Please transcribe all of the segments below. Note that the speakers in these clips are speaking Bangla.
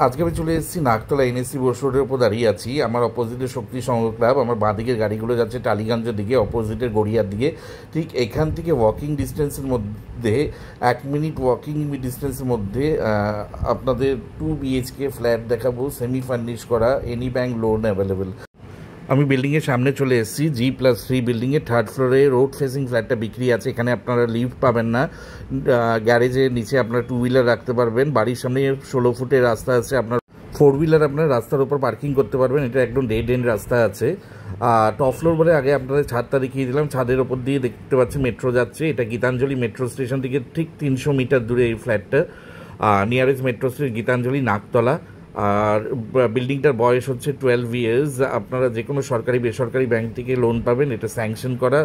আজকে আমি চলে এসেছি নাকতলা এনএসসি বোস রোডের উপর দাঁড়িয়ে আছি। আমার অপোজিটে শক্তি সংঘ ক্লাব, আমার বাঁদিকের গাড়িগুলো যাচ্ছে টালিগঞ্জের দিকে, অপোজিটের গড়িয়ার দিকে। ঠিক এখান থেকে ওয়াকিং ডিস্টেন্সের মধ্যে 1 মিনিট ওয়াকিং ডিস্টেন্সের মধ্যে আপনাদের 2 BHK ফ্ল্যাট দেখাবো, সেমি ফার্নিশ করা, এনি ব্যাংক লোন অ্যাভেলেবেল। আমি বিল্ডিংয়ের সামনে চলে এসেছি। G+3 বিল্ডিংয়ের 3rd ফ্লোরে রোড ফেসিং ফ্ল্যাটটা বিক্রি আছে। এখানে আপনারা লিফট পাবেন না, গ্যারেজের নিচে আপনারা 2 হুইলার রাখতে পারবেন। বাড়ির সামনে 16 ফুটের রাস্তা আছে, আপনার 4 হুইলার আপনার রাস্তার উপর পার্কিং করতে পারবেন। এটা একদম ডেড এন্ড রাস্তা আছে। টপ ফ্লোর বলে আগে আপনাদের ছাদটা দেখিয়ে দিলাম। ছাদের ওপর দিয়ে দেখতে পাচ্ছি মেট্রো যাচ্ছে। এটা গীতাঞ্জলি মেট্রো স্টেশন থেকে ঠিক 300 মিটার দূরে এই ফ্ল্যাটটা। Nearest metro station Gitanjali, Naktala. আর বিল্ডিংটার বয়স হচ্ছে 12 ইয়ার্স। আপনারা যে কোনো সরকারি বেসরকারি ব্যাংক থেকে লোন পাবেন। এটা স্যাংশন করা,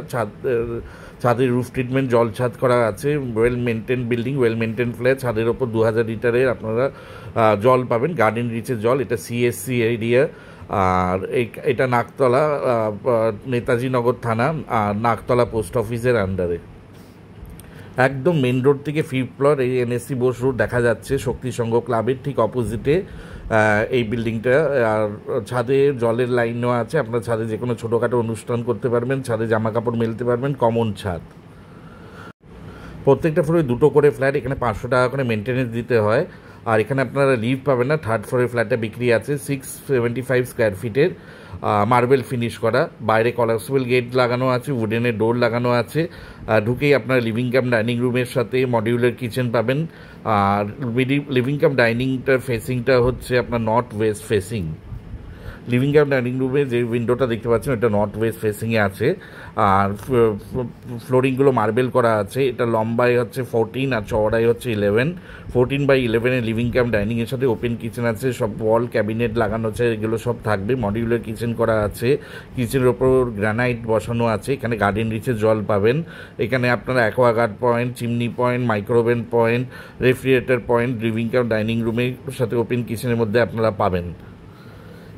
ছাদের রুফ ট্রিটমেন্ট, জল ছাদ করা আছে। Well maintain building, well maintain flat. ছাদের ওপর 2000 লিটারের আপনারা জল পাবেন, গার্ডেন রিচের জল। এটা CSC এরিয়া। আর এটা নাকতলা, নেতাজি নগর থানা, আর নাকতলা পোস্ট অফিসের আন্ডারে। একদম মেন রোড থেকে 5th ফ্লোর এই এনএসসি বোস রোড দেখা যাচ্ছে। শক্তি সংঘ ক্লাবের ঠিক অপোজিটে এই বিল্ডিংটা। আর ছাদে জলের লাইনও আছে। আপনার ছাদে যে কোনো ছোটোখাটো অনুষ্ঠান করতে পারবেন, ছাদে জামা কাপড় মেলতে পারবেন, কমন ছাদ। প্রত্যেকটা ফ্লোরে 2টো করে ফ্ল্যাট। এখানে 500 টাকা করে মেনটেনেন্স দিতে হয়। আর এখানে আপনারা লিফট পাবেন না। 3rd ফ্লোরের ফ্ল্যাটটা বিক্রি আছে, 675 স্কোয়ার ফিটের, মার্বেল ফিনিশ করা। বাইরে কলাপসিবল গেট লাগানো আছে, উডেনের ডোর লাগানো আছে। ঢুকেই আপনারা লিভিং কাম ডাইনিং রুমের সাথে মডিউলার কিচেন পাবেন। আর লিভিং কাম ডাইনিংটার ফেসিংটা হচ্ছে আপনার north West facing. Living cum dining রুমে যে উইন্ডোটা দেখতে পাচ্ছেন এটা নর্থ ওয়েস্ট ফেসিংয়ে আছে। আর ফ্লোরিংগুলো মার্বেল করা আছে। এটা লম্বায় হচ্ছে 14 আর চওড়ায় হচ্ছে 11। 14/11 লিভিং কাম ডাইনিংয়ের সাথে ওপেন কিচেন আছে। সব ওয়াল ক্যাবিনেট লাগানো আছে, এগুলো সব থাকবে। মডিউলার কিচেন করা আছে। কিচেনের ওপর গ্রানাইট বসানো আছে। এখানে গার্ডেন রিচে জল পাবেন। এখানে আপনারা Aquaguard point, chimney point, microwave point, refrigerator point living cum dining রুমের সাথে ওপেন কিচেনের মধ্যে আপনারা পাবেন।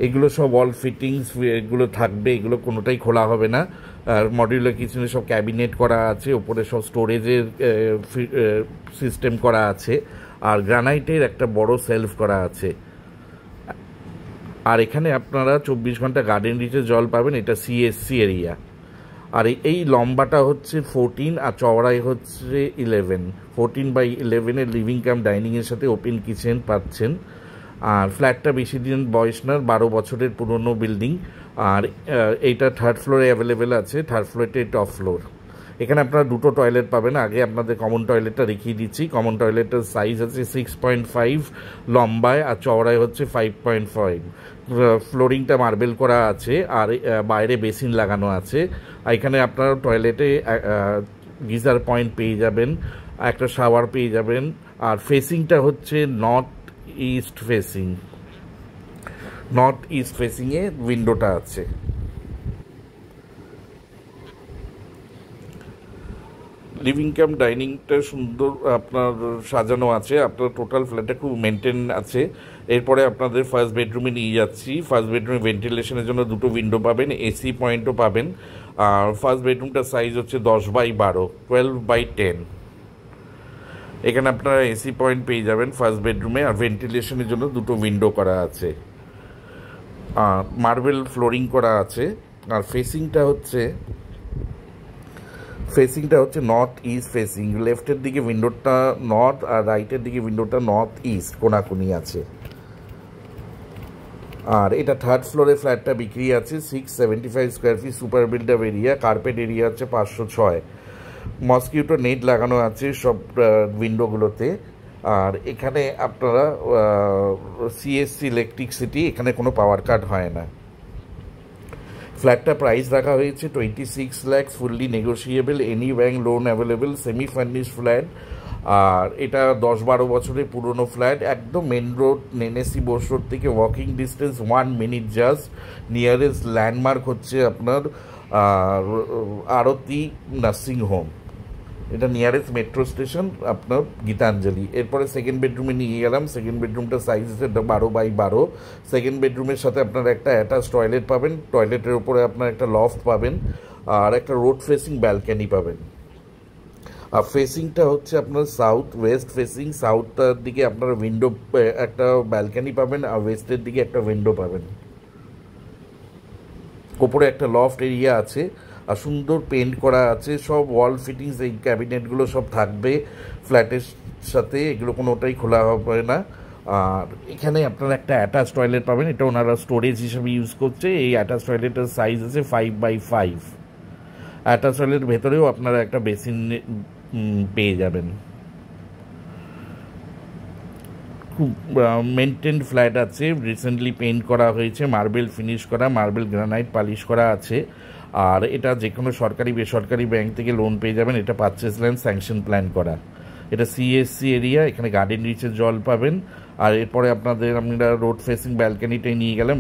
এগুলো সব ওয়াল ফিটিংস এগুলো থাকবে, এগুলো কোনোটাই খোলা হবে না। আর মডিউলার কিচেনে সব ক্যাবিনেট করা আছে, ওপরে সব স্টোরেজের সিস্টেম করা আছে। আর গ্রানাইটের একটা বড় সেলফ করা আছে। আর এখানে আপনারা 24 ঘন্টা গার্ডেন রিচে জল পাবেন। এটা CSC এরিয়া। আর এই লম্বাটা হচ্ছে 14 আর চওড়াই হচ্ছে 11। 14/11 লিভিং কাম ডাইনিংয়ের সাথে ওপেন কিচেন পাচ্ছেন। আর ফ্ল্যাটটা বেশি দিন বয়স না, 12 বছরের পুরনো বিল্ডিং। আর এইটা 3rd ফ্লোরে অ্যাভেলেবেল আছে। 3rd ফ্লোরটাই top floor. এখানে আপনারা 2টো টয়লেট পাবেন। আগে আপনাদের কমন টয়লেটটা দেখিয়ে দিচ্ছি। কমন টয়লেটের সাইজ আছে 6.5 লম্বায়, আর চওড়ায় হচ্ছে 5.5। ফ্লোরিংটা মার্বেল করা আছে। আর বাইরে বেসিন লাগানো আছে। এখানে আপনারা টয়লেটে গিজার পয়েন্ট পেয়ে যাবেন, একটা শাওয়ার পেয়ে যাবেন। আর ফেসিংটা হচ্ছে নর্থ ইস্ট ফেসিংয়ে উইন্ডোটা আছে। লিভিং কাম ডাইনিংটা সুন্দর আপনার সাজানো আছে। আপনার টোটাল ফ্ল্যাটটা খুব মেনটেন আছে। এরপরে আপনাদের ফার্স্ট বেডরুমে নিয়ে যাচ্ছি। ফার্স্ট বেডরুমে ভেন্টিলেশনের জন্য 2টো উইন্ডো পাবেন, AC পয়েন্টও পাবেন। আর ফার্স্ট বেডরুমটার সাইজ হচ্ছে 10/12, 12/10। এখানে আপনারা AC পয়েন্ট পেয়ে যাবেন ফার্স্ট বেডরুমে। আর ভেন্টিলেশনের জন্য 2টো উইন্ডো করা আছে। মার্বেল ফ্লোরিং করা আছে। আর ফেসিংটা হচ্ছে নর্থ ইস্ট ফেসিং। লেফটের দিকে উইন্ডোটা নর্থ, আর রাইটের দিকে উইন্ডোটা নর্থ ইস্ট, কোনাকুনি আছে। আর এটা 3rd ফ্লোরে ফ্ল্যাটটা বিক্রি আছে, 675 square feet, super build up area. Carpet area হচ্ছে 506। মসকিউটো নেট লাগানো আছে সব উইন্ডোগুলোতে। আর এখানে আপনারা CSC ইলেকট্রিসিটি, এখানে কোনো পাওয়ার কাট হয় না। ফ্ল্যাটটা প্রাইস রাখা হয়েছে 26 lakh, fully negotiable, any bank loan available, semi furnish flat. আর এটা 10-12 বছরের পুরনো ফ্ল্যাট। একদম main road, NSC Bose road থেকে walking distance 1 minute just. Nearest landmark হচ্ছে আপনার আরতি নার্সিং হোম। এটা নিয়ারেস্ট মেট্রো স্টেশন আপনার গীতাঞ্জলি। এরপরে সেকেন্ড বেডরুমে নিয়ে গেলাম। সেকেন্ড বেডরুমটার সাইজ হচ্ছে 12/12। সেকেন্ড বেডরুমের সাথে আপনারা একটা অ্যাটাচ টয়লেট পাবেন। টয়লেটের উপরে আপনার একটা লফট পাবেন। আর একটা রোড ফেসিং ব্যালকনি পাবেন। আর ফেসিংটা হচ্ছে আপনার সাউথ ওয়েস্ট ফেসিং। সাউথটার দিকে আপনারা উইন্ডো একটা ব্যালকানি পাবেন, আর ওয়েস্টের দিকে একটা উইন্ডো পাবেন। ওপরে একটা লফট এরিয়া আছে, আর সুন্দর পেন্ট করা আছে, সব ওয়াল ফিটিংস, এই ক্যাবিনেটগুলো সব থাকবে ফ্ল্যাটের সাথে, এগুলো কোনোটাই খোলা হবে না। আর এখানে আপনারা একটা অ্যাটাচ টয়লেট পাবেন, এটা ওনারা স্টোরেজ হিসেবে ইউজ করছে। এই অ্যাটাচ টয়লেটের সাইজ আছে 5x5। অ্যাটাচ টয়লেটের ভেতরেও আপনারা একটা বেসিন পেয়ে যাবেন। খুব মেনটেন্ড ফ্ল্যাট আছে, রিসেন্টলি পেইন্ট করা হয়েছে, মার্বেল ফিনিশ করা, মার্বেল গ্রানাইট পালিশ করা আছে। আর এটা যে কোনো সরকারি বেসরকারি ব্যাংক থেকে লোন পেয়ে যাবেন। এটা পারচেস ল্যান্ড স্যাংশন প্ল্যান করা। এটা সিএসসি এরিয়া, এখানে গার্ডেন রিচের জল পাবেন। আর এরপরে আমরা রোড ফেসিং ব্যালকানিটাই নিয়ে গেলাম।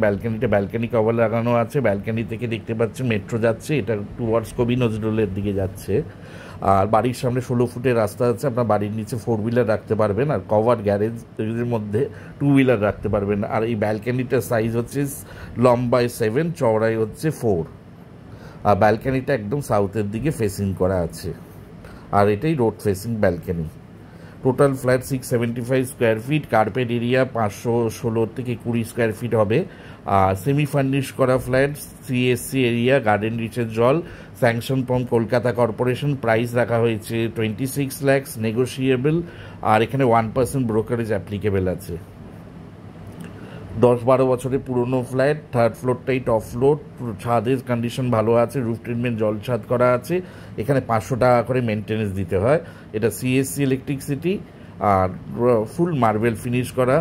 ব্যালকানি কভার লাগানো আছে। ব্যালকানি থেকে দেখতে পাচ্ছেন মেট্রো যাচ্ছে, এটা টুয়ার্ডস কবি নজরুলের দিকে যাচ্ছে। আর বাড়ির সামনে 16 ফুটের রাস্তা আছে, আপনার বাড়ির নিচে 4 হুইলার রাখতে পারবেন, আর কভার গ্যারেজের মধ্যে 2 হুইলার রাখতে পারবেন। আর এই ব্যালকানিটার সাইজ হচ্ছে লম্বায় 7, চওড়ায় হচ্ছে 4। আর ব্যালকানিটা একদম সাউথের দিকে ফেসিং করা আছে, আর এটাই road facing balcony. Total flat 675 square feet, carpet area 516 থেকে 20 স্কোয়ার ফিট হবে। আর সেমি ফার্নিশ করা ফ্ল্যাট, সিএসসি এরিয়া, গার্ডেন রিচের জল, sanction from Kolkata corporation. Price রাখা হয়েছে 26 lakhs, নেগোশিয়েবল। আর এখানে 1% ব্রোকারেজ অ্যাপ্লিকেবল আছে। 10-12 বছরের পুরনো ফ্ল্যাট, থার্ড ফ্লোরটাই টপ ফ্লোর, ছাদের কন্ডিশন ভালো আছে, রুফ ট্রিটমেন্ট জল ছাদ করা আছে। এখানে 500 টাকা করে মেনটেন্যান্স দিতে হয়। এটা সিএসসি ইলেকট্রিসিটি, আর ফুল মার্বেল ফিনিশ করা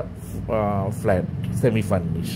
ফ্ল্যাট, সেমি ফার্নিশ।